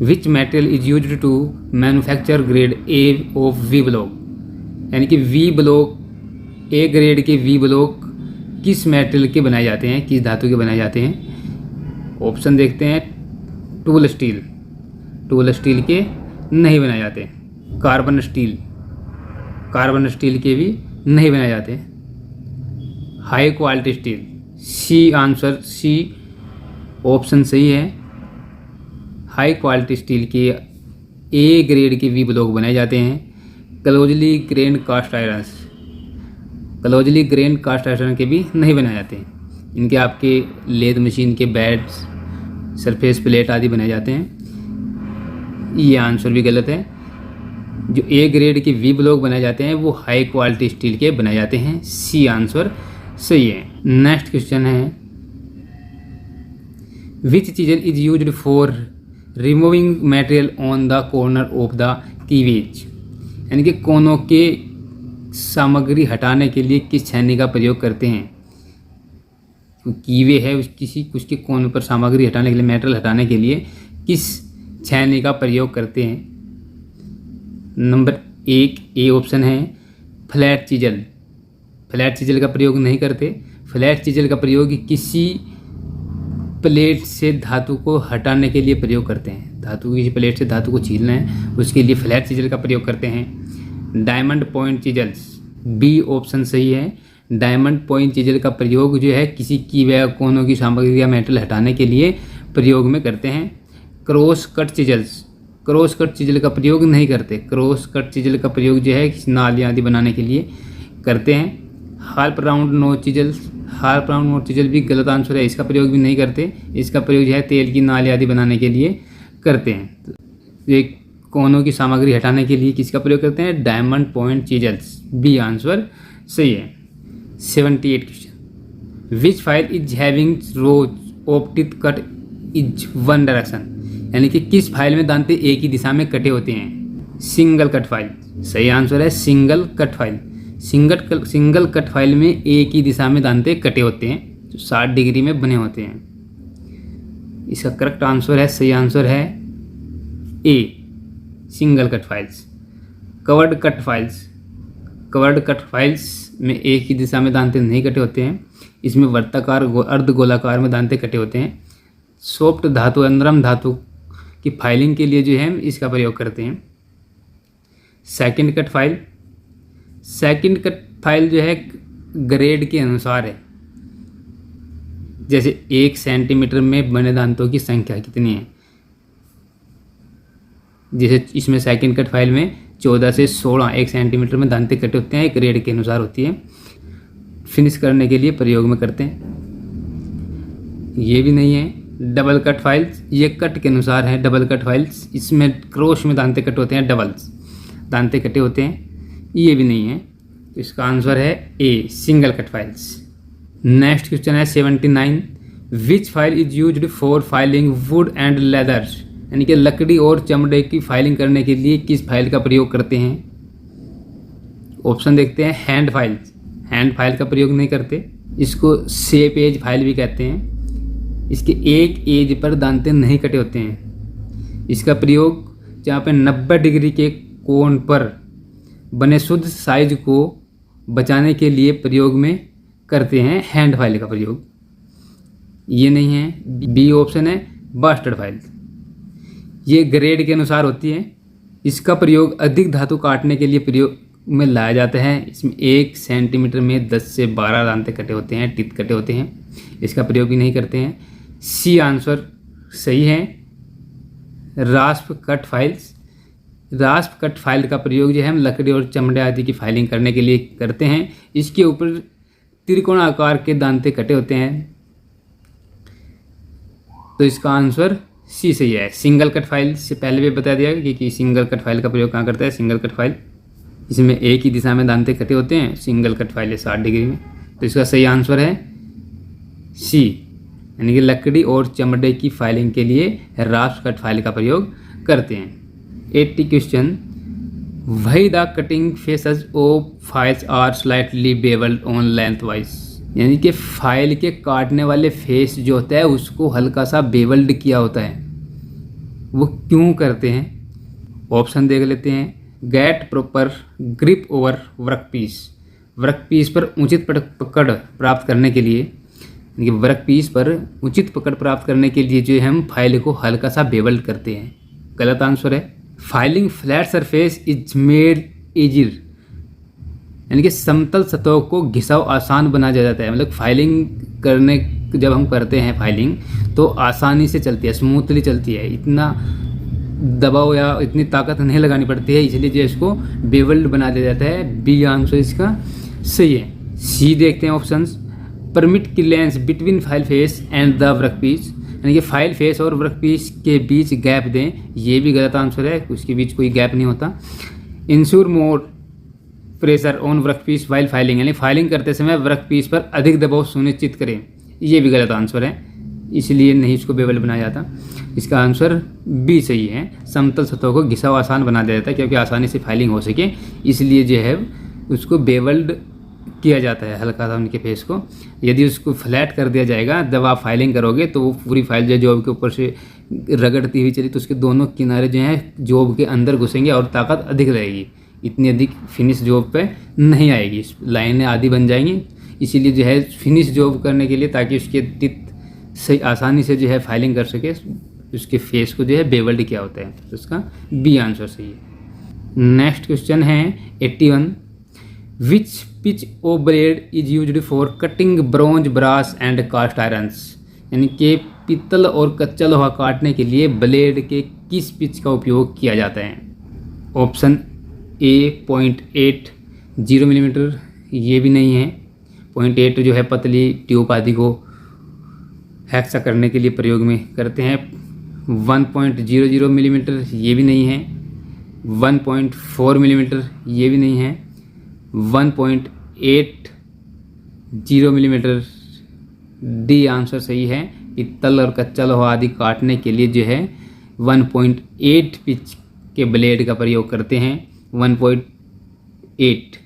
Which material is used to manufacture grade A of V block, यानी कि V block, A grade के V block किस material के बनाए जाते हैं, किस धातु के बनाए जाते हैं। ऑप्शन देखते हैं। टूल स्टील, टूल स्टील के नहीं बनाए जाते। कार्बन स्टील, कार्बन स्टील के भी नहीं बनाए जाते। High quality steel, C answer, C option सही है। हाई क्वालिटी स्टील के ए ग्रेड के वी ब्लॉक बनाए जाते हैं। Closely grained cast irons, closely grained cast iron के भी नहीं बनाए जाते हैं। इनके आपके लेद मशीन के बैट्स, सरफेस प्लेट आदि बनाए जाते हैं। ये आंसर भी गलत है। जो ए ग्रेड के वी ब्लॉक बनाए जाते हैं वो हाई क्वालिटी स्टील के बनाए जाते हैं। सी आंसर सही है। नेक्स्ट क्वेश्चन है, which chisel is used for removing material on the corner of the keyway, यानी कि कोनों के सामग्री हटाने के लिए किस छेनी का प्रयोग करते हैं। कीवे है उसके कोन पर सामग्री हटाने के लिए, मेटेरियल हटाने के लिए किस छेनी का प्रयोग करते हैं। नंबर 1 ए ऑप्शन है फ्लैट चीजल। फ्लैट चीजल का प्रयोग नहीं करते। फ्लैट चीजल का प्रयोग किसी प्लेट से धातु को हटाने के लिए प्रयोग करते हैं। धातु की प्लेट से धातु को छीलना है, उसके लिए फ्लैट चीजल का प्रयोग करते हैं। डायमंड पॉइंट चीजल्स, बी ऑप्शन सही है। डायमंड पॉइंट चीजल का प्रयोग जो है किसी कीवे या कोनों की सामग्री या मेटल हटाने के लिए प्रयोग में करते हैं। Cross cut chisels, cross cut chisel का प्रयोग नहीं करते। क्रॉस कट चीजल का प्रयोग जो है नालियाँ आदि बनाने के लिए करते हैं। हार्प राउंड नोच चीजल्स, हार्प राउंड नोच चीजल भी गलत आंसर है। इसका प्रयोग भी नहीं करते। इसका प्रयोग जो है तेल की नाली आदि बनाने के लिए करते हैं। ये कोनों की सामग्री हटाने के लिए किसका प्रयोग करते हैं, डायमंड पॉइंट चीजल्स। बी आंसर सही है। 78 question, which file is having rose of teeth cut is one direction, यानी कि किस फाइल में दांते एक ही दिशा में कटे होते हैं। सिंगल कट फाइल, सही आंसर है single cut file. Single cut file में एक ही दिशा में दांते कटे होते हैं जो 60 डिग्री में बने होते हैं। इसका करेक्ट आंसर है, सही आंसर है a single cut files. Covered cut files, covered cut files में एक ही दिशा में दांते नहीं कटे होते हैं। इसमें वर्ताकार अर्ध गोलाकार में दांते कटे होते हैं। सॉफ्ट धातु, नरम धातु की फाइलिंग के लिए जो है इसका प्रयोग करते हैं। Second cut file, second cut file जो है ग्रेड के अनुसार है। जैसे 1 सेंटीमीटर में बने दांतों की संख्या कितनी है। जैसे इसमें सेकंड कट फाइल में 14 से 16 1 सेंटीमीटर में दांते कटे होते हैं, ग्रेड के अनुसार होती है। फिनिश करने के लिए प्रयोग में करते हैं। ये भी नहीं है। डबल कट फाइल्स, ये कट के अनुसार है डबल कट फाइल्स। इसमें क्रॉस में दांते कटे होते हैं, डबल्स दांते कटे होते हैं। ये भी नहीं है। तो इसका आंसर है a single cut files. Next question है 79, which file is used for filing wood and leathers, यानी कि लकड़ी और चमड़े की फाइलिंग करने के लिए किस फाइल का प्रयोग करते हैं। ऑप्शन देखते हैं। हैंड फाइल, हैंड फाइल का प्रयोग नहीं करते। इसको शेप एज फाइल भी कहते हैं। इसके एक एज पर दांते नहीं कटे होते हैं। इसका प्रयोग जहाँ पे 90 डिग्री के कोण पर बने शुद्ध साइज को बचाने के लिए प्रयोग में करते हैं। हैंड फाइल का प्रयोग। ये नहीं है। बी ऑप्शन है बास्टर्ड फाइल। ये ग्रेड के अनुसार होती है। इसका प्रयोग अधिक धातु काटने के लिए प्रयोग में लाया जाता है। इसमें 1 सेंटीमीटर में 10 से 12 दांते कटे होते हैं, टीथ कटे होते हैं। इसका प्रयोग भी नहीं करते हैं। सी आंसर सही है। रास्प कट फाइल्स, रास्प कट फाइल का प्रयोग जो है हम लकड़ी और चमड़े आदि की फाइलिंग करने के लिए करते हैं। इसके ऊपर त्रिकोण आकार के दांते कटे होते हैं। तो इसका आंसर सी सही है। सिंगल कट फाइल से पहले भी बता दिया कि सिंगल कट फाइल का प्रयोग कहाँ करता है। सिंगल कट फाइल, इसमें एक ही दिशा में दांते कटे होते हैं। सिंगल कट फाइल है 60 डिग्री में। तो इसका सही आंसर है सी, यानी कि लकड़ी और चमड़े की फाइलिंग के लिए रास्प कट फाइल का प्रयोग करते हैं। 80 question, why the cutting faces of files are slightly bevelled on lengthwise, यानी कि फाइल के काटने वाले फेस जो होता है उसको हल्का सा बेवल्ड किया होता है। वो क्यों करते हैं? ऑप्शन देख लेते हैं। Get proper grip over workpiece, workpiece पर उचित पकड़ प्राप्त करने के लिए, यानी कि वर्कपीस पर उचित पकड़ प्राप्त करने के लिए जो हम फाइल को हल्का सा बेवल्ड करते हैं। गलत आंसर है। Filing flat surface is made easier, यानी कि समतल सतहों को घिसाव आसान बना जाता है। मतलब फाइलिंग करने जब हम करते हैं फाइलिंग तो आसानी से चलती है, स्मूथली चलती है, इतना दबाव या इतनी ताकत नहीं लगानी पड़ती है, इसलिए जो इसको बेवल्ड बना दिया जाता है। बी आंसर इसका सही है। सी देखते हैं options. Permit clearance between file face and the workpiece, यानी कि फाइल फेस और वर्कपीस के बीच गैप दें, ये भी गलत आंसर है, उसके बीच कोई गैप नहीं होता। Ensure more pressure on workpiece while filing, यानी फाइलिंग करते समय वर्कपीस पर अधिक दबाव सुनिश्चित करें, ये भी गलत आंसर है, इसलिए नहीं इसको बेवल्ड बनाया जाता। इसका आंसर बी सही है। समतल सतहों को घिसाव आसान बना दिया जाता है क्योंकि आसानी से फाइलिंग हो सके, इसलिए जो है उसको बेवल्ड किया जाता है हल्का सा उनके फेस को। यदि उसको फ्लैट कर दिया जाएगा जब आप फाइलिंग करोगे तो वो पूरी फाइल जो जॉब के ऊपर से रगड़ती हुई चली तो उसके दोनों किनारे जो हैं जॉब के अंदर घुसेंगे और ताकत अधिक रहेगी, इतनी अधिक फिनिश जॉब पे नहीं आएगी, लाइनें आधी बन जाएंगी। इसीलिए जो है फिनिश जॉब करने के लिए, ताकि उसके टिप सही आसानी से जो है फाइलिंग कर सके, उसके फेस को जो है बेवल्ड किया होता है, तो उसका बी आंसर सही है। नेक्स्ट क्वेश्चन है 81। Which pitch of blade is used for cutting bronze brass and cast irons, यानी कि पीतल और कच्चा लोहा काटने के लिए ब्लेड के किस पिच का उपयोग किया जाता है? ऑप्शन ए 0.80 मिलीमीटर, ये भी नहीं है। 0.8 जो है पतली ट्यूब आदि को हैक्सा करने के लिए प्रयोग में करते हैं। 1.00 मिलीमीटर, ये भी नहीं है। 1.4 मिलीमीटर, ये भी नहीं है। 1.80 मिलीमीटर, डी आंसर सही है। पीतल और कच्चा लोहा आदि काटने के लिए जो है 1.8 पिच के ब्लेड का प्रयोग करते हैं। 1.8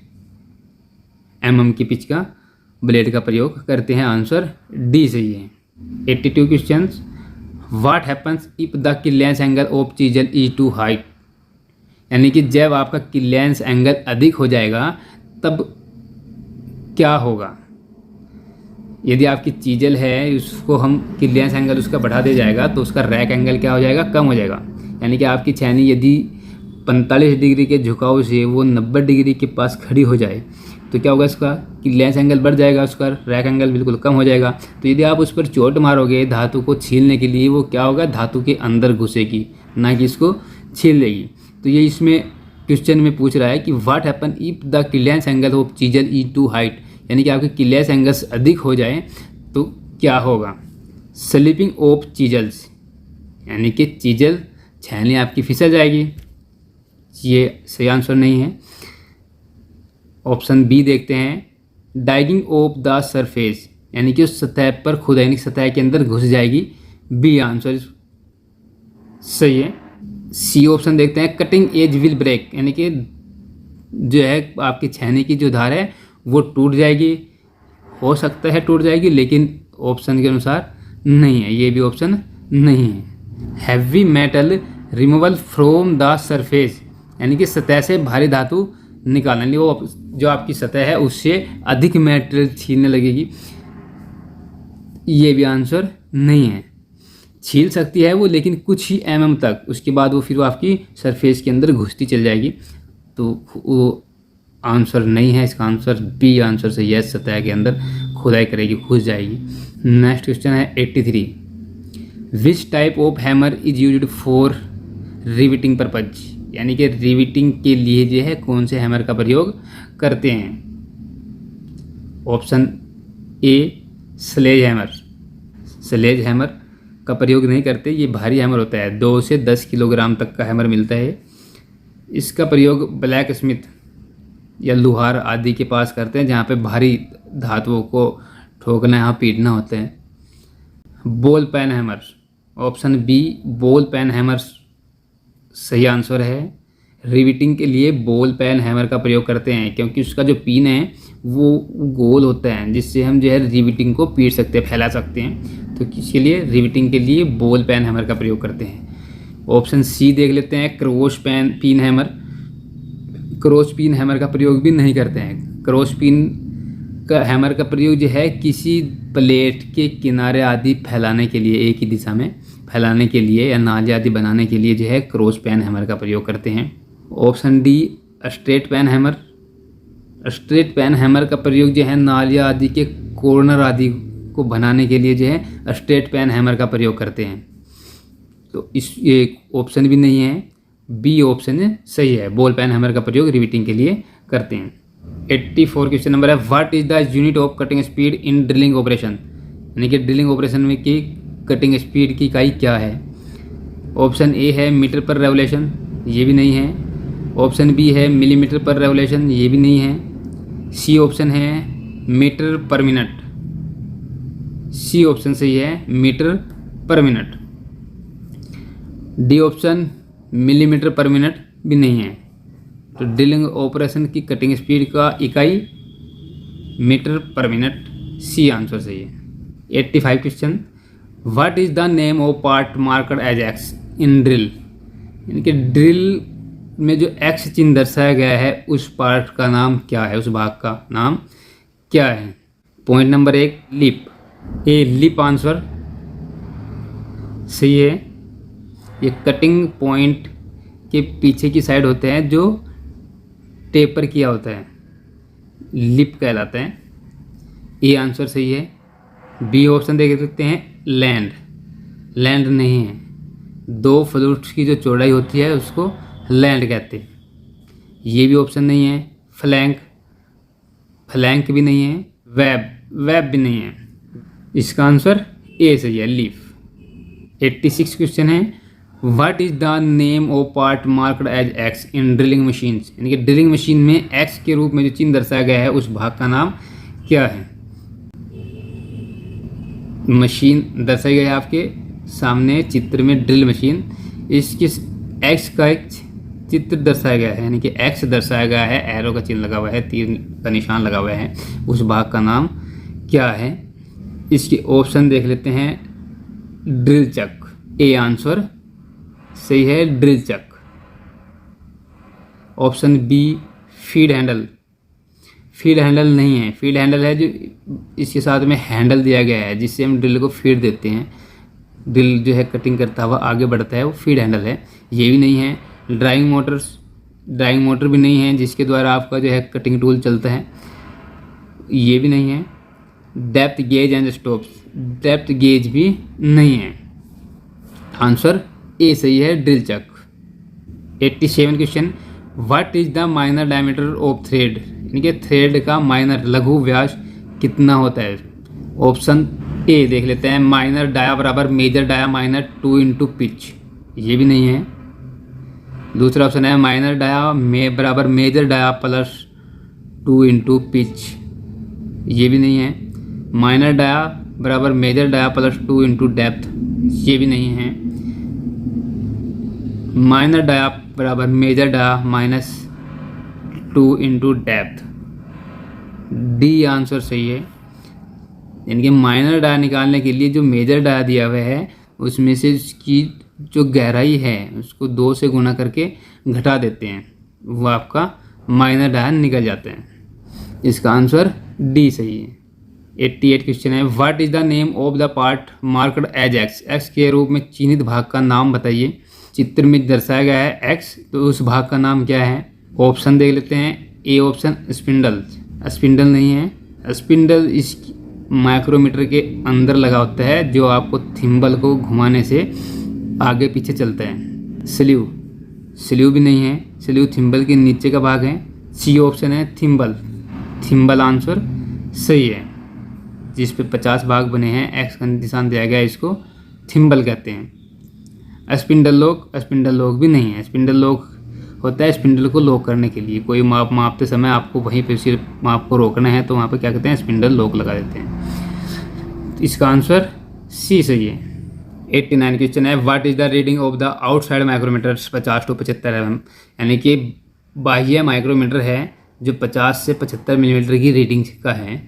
mm की पिच का ब्लेड का प्रयोग करते हैं, आंसर डी सही है। 82 questions. What happens if the clearance angle of chisel is too height, यानी कि जब आपका क्लियरेंस एंगल अधिक हो जाएगा तब क्या होगा? यदि आपकी चीजल है उसको हम क्लियरेंस एंगल उसका बढ़ा दिया जाएगा तो उसका रैक एंगल क्या हो जाएगा? कम हो जाएगा। यानी कि आपकी छेनी यदि 45 डिग्री के झुकाव से वो 90 डिग्री के पास खड़ी हो जाए तो क्या होगा? इसका क्लियरेंस एंगल बढ़ जाएगा, उसका रैक एंगल बिल्कुल कम हो जाएगा। तो यदि आप उस पर चोट मारोगे धातु को छीलने के लिए, वो क्या होगा? धातु के अंदर घुसेगी, ना कि इसको छील लेगी। तो ये इसमें क्वेश्चन में पूछ रहा है कि what happen if the clearance angle of chisel is too height, यानी कि आपके क्लियरेंस एंगल्स अधिक हो जाए तो क्या होगा? स्लिपिंग ऑफ चीजल्स, यानी कि चीजल छेनी आपकी फिसल जाएगी, ये सही आंसर नहीं है। ऑप्शन बी देखते हैं। डाइगिंग ऑफ द सरफेस, यानी कि उस सतह पर खुदाई, यानी सतह के अंदर घुस जाएगी, बी आंसर सही है। सी ऑप्शन देखते हैं। कटिंग एज विल ब्रेक, यानी कि जो है आपकी छेनी की जो धार है वो टूट जाएगी, हो सकता है टूट जाएगी, लेकिन ऑप्शन के अनुसार नहीं है, ये भी ऑप्शन नहीं है। Heavy metal removal from the surface, यानी कि सतह से भारी धातु निकालना, यानी वो जो आपकी सतह है उससे अधिक मेटेरियल छीलने लगेगी, ये भी आंसर नहीं है। छील सकती है वो, लेकिन कुछ ही mm तक, उसके बाद वो फिर वो आपकी सरफेस के अंदर घुसती चल जाएगी, तो वो आंसर नहीं है। इसका आंसर बी आंसर सही है, सतह के अंदर खुदाई करेगी, घुस जाएगी। नेक्स्ट क्वेश्चन है 83। Which type of hammer is used for riveting purpose, यानी कि रिविटिंग के लिए जो है कौन से हैमर का प्रयोग करते हैं? Option A sledge hammer, sledge hammer का प्रयोग नहीं करते, ये भारी हैमर होता है, 2 से 10 किलोग्राम तक का हैमर मिलता है। इसका प्रयोग ब्लैक स्मिथ या लुहार आदि के पास करते हैं, जहाँ पे भारी धातुओं को ठोकना या पीटना होता है। Ball peen hammer, option B ball peen hammer सही आंसर है। रिविटिंग के लिए बॉल पेन हैमर का प्रयोग करते हैं क्योंकि उसका जो पिन है वो गोल होता है, जिससे हम जो है रिविटिंग को पीट सकते हैं, फैला सकते हैं, तो इसके लिए रिविटिंग के लिए बॉल पेन हैमर का प्रयोग करते हैं। ऑप्शन सी देख लेते हैं, cross pin hammer. Cross pin hammer का प्रयोग भी नहीं करते हैं। क्रॉस पिन का हैमर का प्रयोग जो है किसी प्लेट के किनारे आदि फैलाने के लिए, एक ही दिशा में फैलाने के लिए या नाली आदि बनाने के लिए जो है क्रॉस पेन हैमर का प्रयोग करते हैं। Option D straight peen hammer. Straight peen hammer का प्रयोग जो है नालियाँ आदि के कॉर्नर आदि को बनाने के लिए जो है स्ट्रेट पेन हैमर का प्रयोग करते हैं। तो इस ये ऑप्शन भी नहीं है, बी ऑप्शन सही है, बॉल पेन हैमर का प्रयोग रिवीटिंग के लिए करते हैं। 84 क्वेश्चन नंबर है, what is the unit of cutting speed in drilling operation. यानी कि ड्रिलिंग ऑपरेशन में की कटिंग स्पीड की इकाई क्या है। ऑप्शन ए है मीटर पर रेवोल्यूशन, ये भी नहीं है। ऑप्शन बी है मिलीमीटर पर रेवोल्यूशन, ये भी नहीं है। सी ऑप्शन है metre per minute, C option सही है, metre per minute. D option millimetre per minute भी नहीं है। तो ड्रिलिंग ऑपरेशन की कटिंग स्पीड का इकाई मीटर पर मिनट, सी आंसर सही है। 85 question, what is the name of part marked as X in drill. यानी कि ड्रिल में जो एक्स चिन्ह दर्शाया गया है उस पार्ट का नाम क्या है, उस भाग का नाम क्या है। पॉइंट नंबर 1 लिप, ए लिप आंसर सही है। ये कटिंग पॉइंट के पीछे की साइड होते हैं जो टेपर किया होता है, लिप कहलाते हैं, ये आंसर सही है। बी ऑप्शन देख सकते हैं लैंड, लैंड नहीं है। दो फ्लूट्स की जो चौड़ाई होती है उसको लैंड कहते हैं, ये भी ऑप्शन नहीं है। फ्लैंक, फ्लैंक भी नहीं है। वेब, वेब भी नहीं है। इसका आंसर ए सही है, लीफ। 86 क्वेश्चन है, what is the name of part marked as X in drilling machines. यानी कि ड्रिलिंग मशीन में एक्स के रूप में जो चिन्ह दर्शाया गया है उस भाग का नाम क्या है। मशीन दर्शाई गई है आपके सामने चित्र में, ड्रिल मशीन, इसके एक्स का एक चित्र दर्शाया गया है, यानी कि एक्स दर्शाया गया है, एरो का चिन्ह लगा हुआ है, तीर का निशान लगा हुआ है, उस भाग का नाम क्या है। इसके ऑप्शन देख लेते हैं, ड्रिल चक, ए आंसर सही है, drill chuck. Option B feed handle, feed handle नहीं है। फीड हैंडल है जो इसके साथ में हैंडल दिया गया है जिससे हम ड्रिल को फीड देते हैं, ड्रिल जो है कटिंग करता हुआ आगे बढ़ता है, वो फीड हैंडल है, ये भी नहीं है। ड्राइंग मोटर्स, ड्राइंग मोटर भी नहीं है जिसके द्वारा आपका जो है कटिंग टूल चलता है, ये भी नहीं है। Depth gauge and stops, depth gauge भी नहीं है, आंसर ए सही है, drill Chak. 87 question, what is the minor diameter of thread. यानी कि थ्रेड का माइनर लघु व्यास कितना होता है। ऑप्शन ए देख लेते हैं, माइनर डाया बराबर major dia minor 2 into pitch, ये भी नहीं है। दूसरा ऑप्शन है माइनर डाया बराबर major dia plus 2 into pitch, ये भी नहीं है। माइनर डाया बराबर major dia plus 2 into depth, ये भी नहीं है। माइनर डाया बराबर major dia minus 2 into depth, D answer सही है। यानी कि माइनर डाया निकालने के लिए जो मेजर डाया दिया हुआ है उसमें से उसकी जो गहराई है उसको 2 से गुना करके घटा देते हैं, वो आपका माइनर डाया निकल जाते हैं। इसका आंसर डी सही है। 88 क्वेश्चन है, what is the name of the part marked as X. X के रूप में चिन्हित भाग का नाम बताइए। चित्र में दर्शाया गया है एक्स, तो उस भाग का नाम क्या है। ऑप्शन देख लेते हैं, ए ऑप्शन स्पिंडल, स्पिंडल नहीं है। स्पिंडल इस माइक्रोमीटर के अंदर लगा होता है जो आपको थिम्बल को घुमाने से आगे पीछे चलता है। स्लीव, स्लीव भी नहीं है, स्लीव थिम्बल के नीचे का भाग है। सी ऑप्शन है थिम्बल, थिम्बल आंसर सही है। जिस पे 50 भाग बने हैं, एक्स का निशान दिया गया है, इसको थिम्बल कहते हैं। स्पिंडल लॉक, स्पिंडल लॉक भी नहीं है। स्पिंडल लॉक होता है स्पिंडल को लॉक करने के लिए, कोई माप मापते समय आपको वहीं पे सिर्फ माप को रोकना है तो वहाँ पे क्या कहते हैं, स्पिंडल लॉक लगा देते हैं। तो इसका आंसर सी सही है। 89 क्वेश्चन है, what is the reading of the outside micrometer 50 to 75 mm। यानी कि बाह्य माइक्रोमीटर है जो 50 से 75 मिलीमीटर की रीडिंग का है।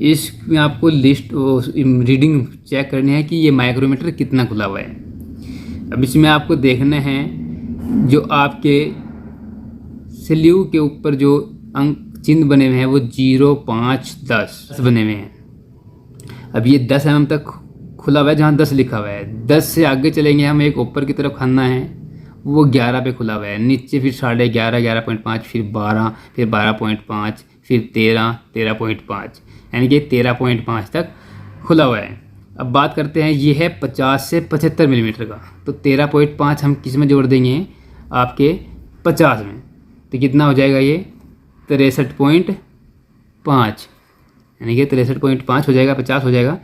इसमें आपको लिस्ट रीडिंग चेक करनी है कि ये माइक्रोमीटर कितना खुला हुआ है। अब इसमें आपको देखना है जो आपके स्लीव के ऊपर जो अंक चिन्ह बने हुए हैं वो 0, 5, 10 बने हुए हैं। अब ये 10 mm तक खुला हुआ है जहाँ 10 लिखा हुआ है। 10 से आगे चलेंगे हम, एक ऊपर की तरफ खाना है वो 11 पे खुला हुआ है, नीचे फिर 11.5, 11.5, फिर 12, फिर 12.5, फिर 13, 13.5, यानी कि 13.5 तक खुला हुआ है। अब बात करते हैं, ये है 50 से 75 मिलीमीटर का, तो 13.5 हम किस में जोड़ देंगे, आपके 50 में, तो कितना हो जाएगा ये 63.5, यानी कि 63.5 हो जाएगा, 50 हो जाएगा।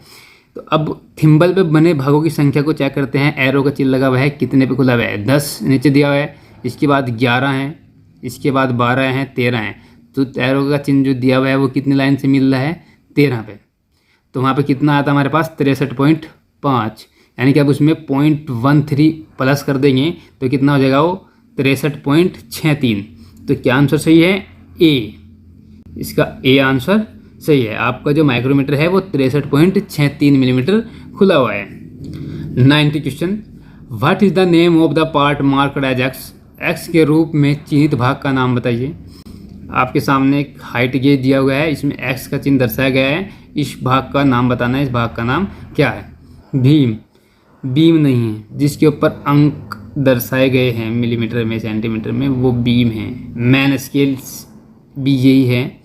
तो अब थिम्बल पे बने भागों की संख्या को चेक करते हैं। एरो का चिन्ह लगा हुआ है, कितने पे खुला हुआ है, 10 नीचे दिया हुआ है, इसके बाद 11 हैं, इसके बाद 12 हैं, 13 हैं, तो एरो का चिन्ह जो दिया हुआ है वो कितनी लाइन से मिल रहा है, 13 पे। तो वहाँ पे कितना आता है हमारे पास 63.5, यानी कि अब उसमें 0.13 प्लस कर देंगे तो कितना हो जाएगा वो 63.63। तो क्या आंसर सही है, ए। इसका ए आंसर सही है। आपका जो माइक्रोमीटर है वो 63.63 मिलीमीटर खुला हुआ है। 90 question, what is the name of the part marked as X, X के रूप में चिन्हित भाग का नाम बताइए। आपके सामने एक हाइट गेज दिया हुआ है, इसमें एक्स का चिन्ह दर्शाया गया है, इस भाग का नाम बताना है, इस भाग का नाम क्या है। भीम, बीम नहीं है, जिसके ऊपर अंक दर्शाए गए हैं मिलीमीटर में, सेंटीमीटर में, वो बीम है। मैन स्केल भी यही है,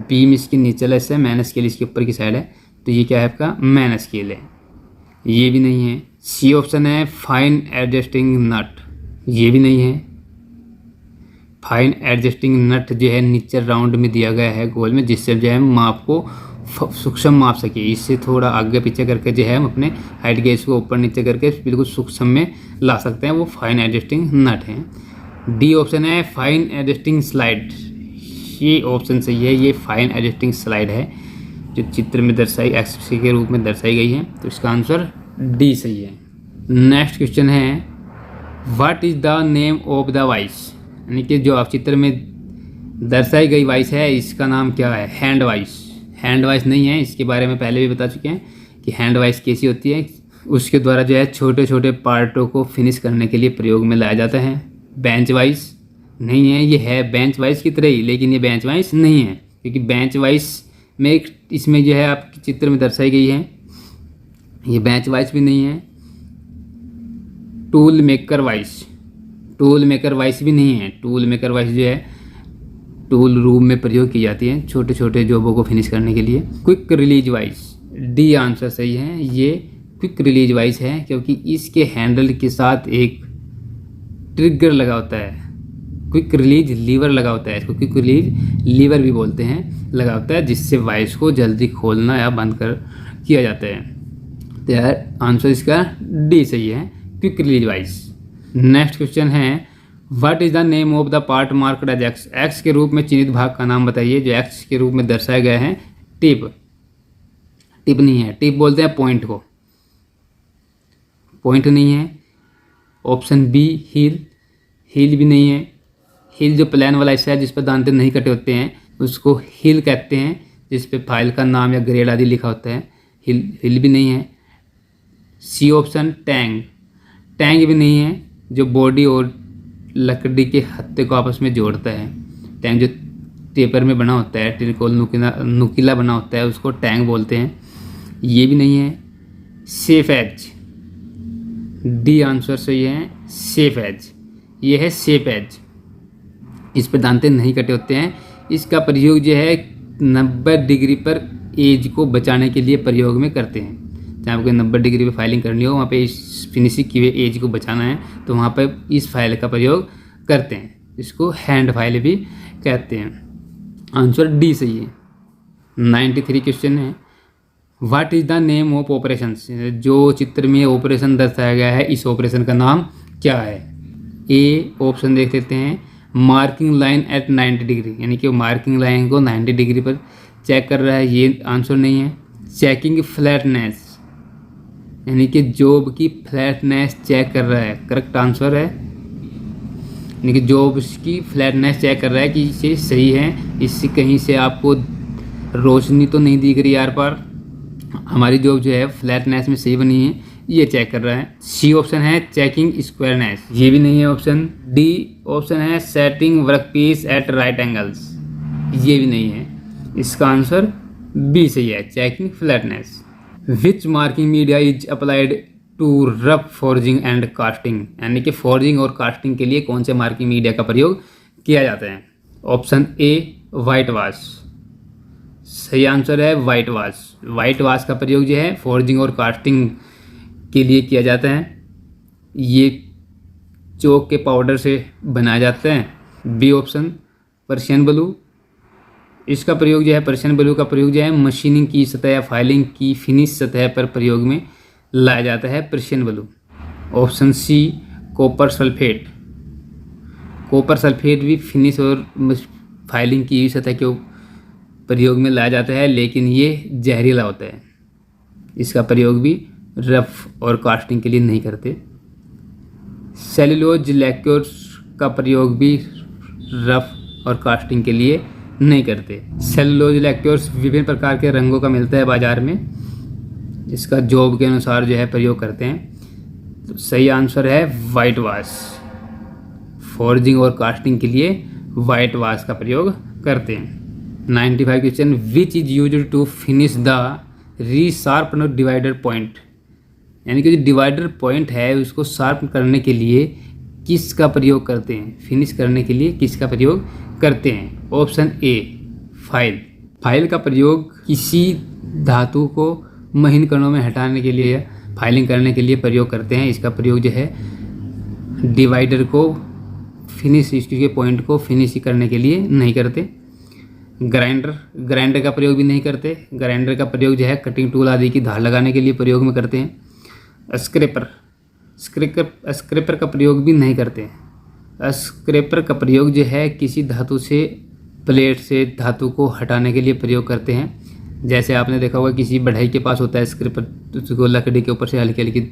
बीम इसके नीचे से, मैन स्केल इसके ऊपर की साइड है, तो ये क्या है आपका मैन स्केल है। ये भी नहीं है। सी ऑप्शन है फाइन एडजस्टिंग नट, ये भी नहीं है। फाइन एडजस्टिंग नट जो है नीचे राउंड में दिया गया है गोल में, जिससे जो है माप को सूक्ष्म माप सके। इससे थोड़ा आगे पीछे करके जो है हम अपने हाइट गेज को ऊपर नीचे करके बिल्कुल सूक्ष्म में ला सकते हैं, वो फाइन एडजस्टिंग नट है। डी ऑप्शन है फाइन एडजस्टिंग स्लाइड, ये ऑप्शन सही है। ये फाइन एडजस्टिंग स्लाइड है जो चित्र में दर्शाई एक्स के रूप में दर्शाई गई है, तो इसका आंसर डी सही है। नेक्स्ट क्वेश्चन है, what is the name of the vice, यानी कि जो आप चित्र में दर्शाई गई वाइस है इसका नाम क्या है, हैंड वाइस। हैंड वाइस नहीं है, इसके बारे में पहले भी बता चुके हैं कि हैंड वाइस कैसी होती है। उसके द्वारा जो है छोटे छोटे पार्टों को फिनिश करने के लिए प्रयोग में लाया जाता है। बेंच वाइस नहीं है, ये है बेंच वाइस की तरह ही, लेकिन ये बेंच वाइस नहीं है, क्योंकि बेंच वाइस में एक इसमें जो है आपके चित्र में दर्शाई गई है, ये बेंच वाइस भी नहीं है। Tool maker vice, tool maker vice भी नहीं है। टूल मेकर वाइस जो है टूल रूम में प्रयोग की जाती है छोटे छोटे जॉबों को फिनिश करने के लिए। Quick release vice, D answer सही है। ये क्विक रिलीज वाइस है क्योंकि इसके हैंडल के साथ एक ट्रिगर लगा होता है, क्विक रिलीज लीवर लगा होता है, इसको क्विक रिलीज लीवर भी बोलते हैं, लगा होता है, जिससे वाइस को जल्दी खोलना या बंद कर किया जाता है। तो यार आंसर इसका डी सही है, quick release vice. Next question है, what is the name of the part marked as X, X के रूप में चिन्हित भाग का नाम बताइए जो एक्स के रूप में दर्शाया गया है। टिप, टिप नहीं है, टिप बोलते हैं पॉइंट को, पॉइंट नहीं है। ऑप्शन बी हील, हील भी नहीं है। हील जो प्लान वाला हिस्सा है जिस पर दांते नहीं कटे होते हैं उसको हील कहते हैं, जिस पे फाइल का नाम या ग्रेड आदि लिखा होता है। हील, हील भी नहीं है। सी ऑप्शन टैंग, टैंग भी नहीं है, जो बॉडी और लकड़ी के हत्थे को आपस में जोड़ता है। टैंग जो टेपर में बना होता है, त्रिकोण नुकीला बना होता है, उसको टैंग बोलते हैं, ये भी नहीं है। सेफ एज, डी आंसर सही है, सेफ एज, ये है सेफ एज, इस पर दांते नहीं कटे होते हैं। इसका प्रयोग जो है 90 डिग्री पर एज को बचाने के लिए प्रयोग में करते हैं। जहाँ पर कोई 90 डिग्री पे फाइलिंग करनी हो, वहाँ पे इस फिनिशिंग की हुई एज को बचाना है, तो वहाँ पे इस फाइल का प्रयोग करते हैं। इसको हैंड फाइल भी कहते हैं। आंसर डी सही है। 93 क्वेश्चन है, what is the name of operation, जो चित्र में ऑपरेशन दर्शाया गया है इस ऑपरेशन का नाम क्या है। ए ऑप्शन देख लेते हैं, मार्किंग लाइन एट 90 डिग्री, यानी कि मार्किंग लाइन को 90 डिग्री पर चेक कर रहा है, ये आंसर नहीं है। चेकिंग फ्लैटनेस, यानी कि जॉब की फ्लैटनेस चेक कर रहा है, करेक्ट आंसर है। यानी कि जॉब की फ्लैटनेस चेक कर रहा है कि ये सही है, इससे कहीं से आपको रोशनी तो नहीं दिख रही यार, पर हमारी जॉब जो है फ्लैटनेस में सही बनी है, ये चेक कर रहा है। सी ऑप्शन है चेकिंग स्क्वायरनेस, ये भी नहीं है ऑप्शन। डी ऑप्शन है setting workpiece at right angles, ये भी नहीं है। इसका आंसर बी सही है, checking flatness. Which marking media is applied to rough forging and casting, यानी कि फॉर्जिंग और कास्टिंग के लिए कौन से मार्किंग मीडिया का प्रयोग किया जाता है? ऑप्शन ए वाइट वाश, सही आंसर है वाइट वाश। वाइट वाश का प्रयोग जो है फॉर्जिंग और कास्टिंग के लिए किया जाता है। ये चौक के पाउडर से बनाया जाता है। बी ऑप्शन पर्शियन ब्लू, इसका प्रयोग जो है पर्शियन ब्लू का प्रयोग जो है मशीनिंग की सतह या फाइलिंग की फिनिश सतह पर प्रयोग में लाया जाता है Persian blue. Option C copper sulphate, copper sulphate भी फिनिश और फाइलिंग की सतह के प्रयोग में लाया जाता है, लेकिन ये जहरीला होता है। इसका प्रयोग भी रफ और कास्टिंग के लिए नहीं करते। सेलुलोज लैक्योर्स का प्रयोग भी रफ और कास्टिंग के लिए नहीं करते। सेलुलोज लैक्योर्स विभिन्न प्रकार के रंगों का मिलता है बाजार में, इसका जॉब के अनुसार जो है प्रयोग करते हैं। तो सही आंसर है वाइट वाश। फॉर्जिंग और कास्टिंग के लिए वाइट वाश का प्रयोग करते हैं। 95 question, which is used to finish the resharpener divider point, यानी कि जो डिवाइडर पॉइंट है उसको शार्प करने के लिए किसका प्रयोग करते हैं? फिनिश करने के लिए किसका प्रयोग करते हैं? ऑप्शन ए फाइल, फाइल का प्रयोग किसी धातु को महीन कणों में हटाने के लिए फाइलिंग करने के लिए प्रयोग करते हैं। इसका प्रयोग जो है डिवाइडर को फिनिश, इसके पॉइंट को फिनिश करने के लिए नहीं करते। ग्राइंडर का प्रयोग भी नहीं करते। ग्राइंडर का प्रयोग जो है कटिंग टूल आदि की धार लगाने के लिए प्रयोग में करते हैं। स्क्रैपर का प्रयोग भी नहीं करते। स्क्रैपर का प्रयोग जो है किसी धातु से, प्लेट से धातु को हटाने के लिए प्रयोग करते हैं। जैसे आपने देखा होगा किसी बढ़ई के पास होता है स्क्रैपर, उसको लकड़ी के ऊपर से हल्की हल्की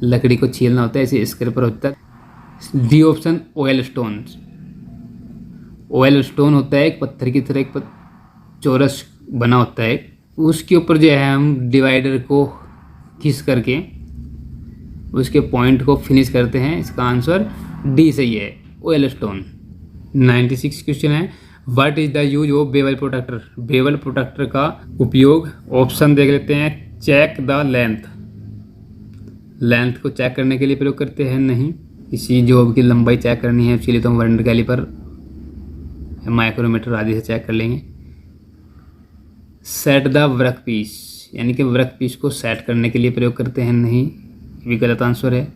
लकड़ी को छीलना होता है, ऐसे स्क्रैपर होता है। D option oil stone, oil stone होता है एक पत्थर की तरह, एक चौरस बना होता है, उसके ऊपर जो है हम डिवाइडर को घिस करके उसके पॉइंट को फिनिश करते हैं। इसका आंसर डी सही है, ऑयल स्टोन। 96 क्वेश्चन है, what is the use of bevel protector, bevel protector का उपयोग? ऑप्शन देख लेते हैं। चेक द लेंथ, लेंथ को चेक करने के लिए प्रयोग करते हैं। नहीं, किसी जॉब की लंबाई चेक करनी है उसके लिए तो हम वर्नियर कैलिपर, माइक्रोमीटर आदि से चेक कर लेंगे। सेट द वर्क पीस, यानी कि वर्क पीस को सेट करने के लिए प्रयोग करते हैं। नहीं, ये भी गलत आंसर है।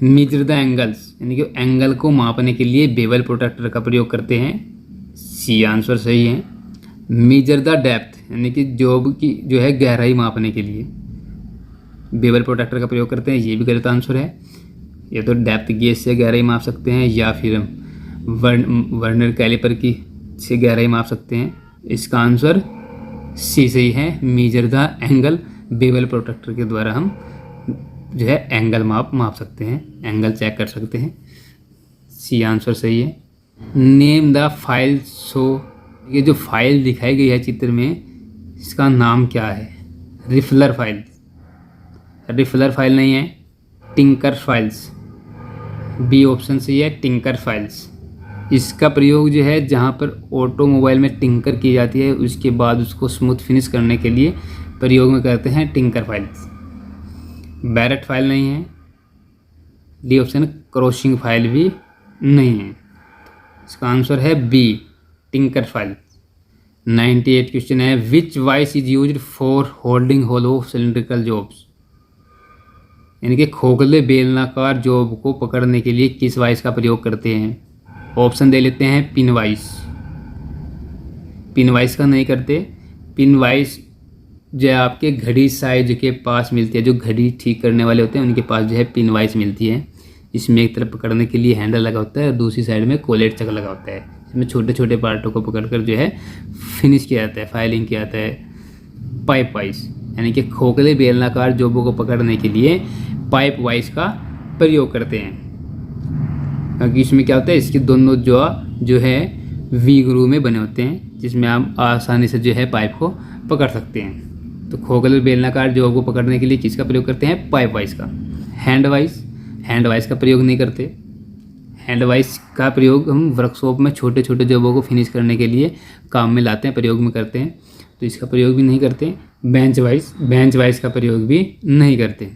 मेजर द एंगल्स, यानी कि एंगल को मापने के लिए बेवल प्रोटेक्टर का प्रयोग करते हैं। सी आंसर सही है। मेजर द डेप्थ, यानी कि जॉब की जो है गहराई मापने के लिए बेवल प्रोटेक्टर का प्रयोग करते हैं। ये भी गलत आंसर है। ये तो डेप्थ गेज से गहराई माप सकते हैं या फिर वर्नियर कैलिपर की से गहराई माप सकते हैं। इसका आंसर सी सही है। Measure the angle, bevel protector के द्वारा हम जो है एंगल माप सकते हैं, एंगल चेक कर सकते हैं। सी आंसर सही है। नेम द फाइल शो, ये जो फाइल दिखाई गई है चित्र में, इसका नाम क्या है? रिफलर फाइल, रिफलर फाइल नहीं है, टिंकर फाइल्स। बी ऑप्शन सही है, टिंकर फाइल्स। इसका प्रयोग जो है जहाँ पर ऑटोमोबाइल में टिंकर की जाती है उसके बाद उसको स्मूथ फिनिश करने के लिए प्रयोग में करते हैं टिंकर फाइल्स। बैरेट फाइल नहीं है। डी ऑप्शन क्रॉसिंग फाइल भी नहीं है। इसका आंसर है बी, टिंकर फाइल। 98 क्वेश्चन है, which vice is used for holding hollow cylindrical jobs, यानी कि खोखले बेलनाकार जॉब को पकड़ने के लिए किस वाइस का प्रयोग करते हैं? ऑप्शन दे लेते हैं। पिन वाइस, पिन वाइस का नहीं करते। पिन वाइस जो है आपके घड़ी साइज के पास मिलती है, जो घड़ी ठीक करने वाले होते हैं उनके पास जो है पिन वाइस मिलती है। इसमें एक तरफ पकड़ने के लिए हैंडल लगा होता है और दूसरी साइड में कोलेट चक लगा होता है। इसमें छोटे छोटे पार्टों को पकड़कर जो है फिनिश किया जाता है, फाइलिंग किया जाता है पाइप वाइस, यानी कि खोखले बेलनाकार जॉबों को पकड़ने के लिए पाइप वाइस का प्रयोग करते हैं। क्योंकि इसमें क्या होता है, इसके दोनों जो है वी ग्रूव में बने होते हैं जिसमें आप आसानी से जो है पाइप को पकड़ सकते हैं। तो खोखले बेलनाकार जॉब को पकड़ने के लिए किसका प्रयोग करते हैं? पाइप वाइज का। हैंड वाइज का प्रयोग नहीं करते। हैंड वाइज का प्रयोग हम वर्कशॉप में छोटे छोटे जॉबों को फिनिश करने के लिए काम में लाते हैं, प्रयोग में करते हैं, तो इसका प्रयोग भी नहीं करते। बेंच वाइज का प्रयोग भी नहीं करते।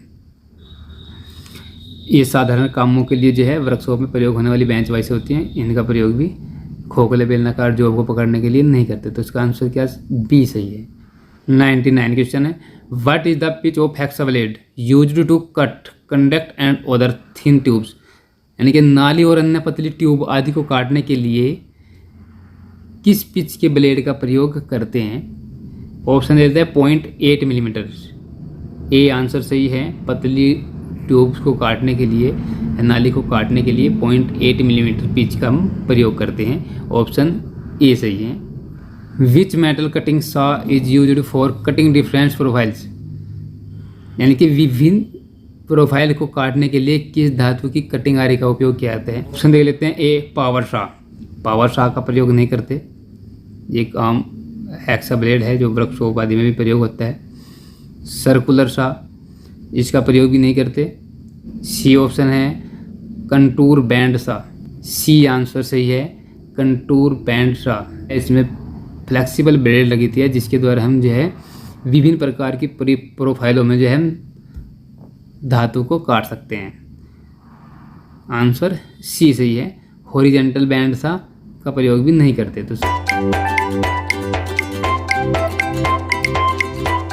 ये साधारण कामों के लिए जो है वर्कशॉप में प्रयोग होने वाली बेंच वाइज होती हैं, इनका प्रयोग भी खोखले बेलनाकार जॉब को पकड़ने के लिए नहीं करते। तो इसका आंसर क्या? बी सही है। 99 क्वेश्चन है, what is the pitch of hacksaw blade used to cut conduct and other thin tubes? यानी कि नाली और अन्य पतली ट्यूब आदि को काटने के लिए किस पिच के ब्लेड का प्रयोग करते हैं? ऑप्शन देते हैं 0.8 मिलीमीटर। ए आंसर सही है। पतली ट्यूब्स को काटने के लिए, नाली को काटने के लिए 0.8 मिलीमीटर पिच का हम प्रयोग करते हैं। ऑप्शन ए सही है। Which metal cutting saw is used for cutting different profiles? यानी कि विभिन्न प्रोफाइल को काटने के लिए किस धातु की कटिंग आरी का उपयोग किया जाता है? ऑप्शन देख लेते हैं। ए पावर सॉ का प्रयोग नहीं करते। एक आम हेक्सा ब्लेड है जो वर्कशॉप आदि में भी प्रयोग होता है। सर्कुलर सॉ, इसका प्रयोग भी नहीं करते। सी ऑप्शन है contour band saw. C answer सही है। कंटूर बैंड सॉ, इसमें फ्लेक्सिबल ब्लेड लगी थी है जिसके द्वारा हम जो है विभिन्न प्रकार की प्रोफाइलों में जो है हम धातु को काट सकते हैं। आंसर सी सही है। हॉरिजॉन्टल बैंड सॉ का प्रयोग भी नहीं करते। तो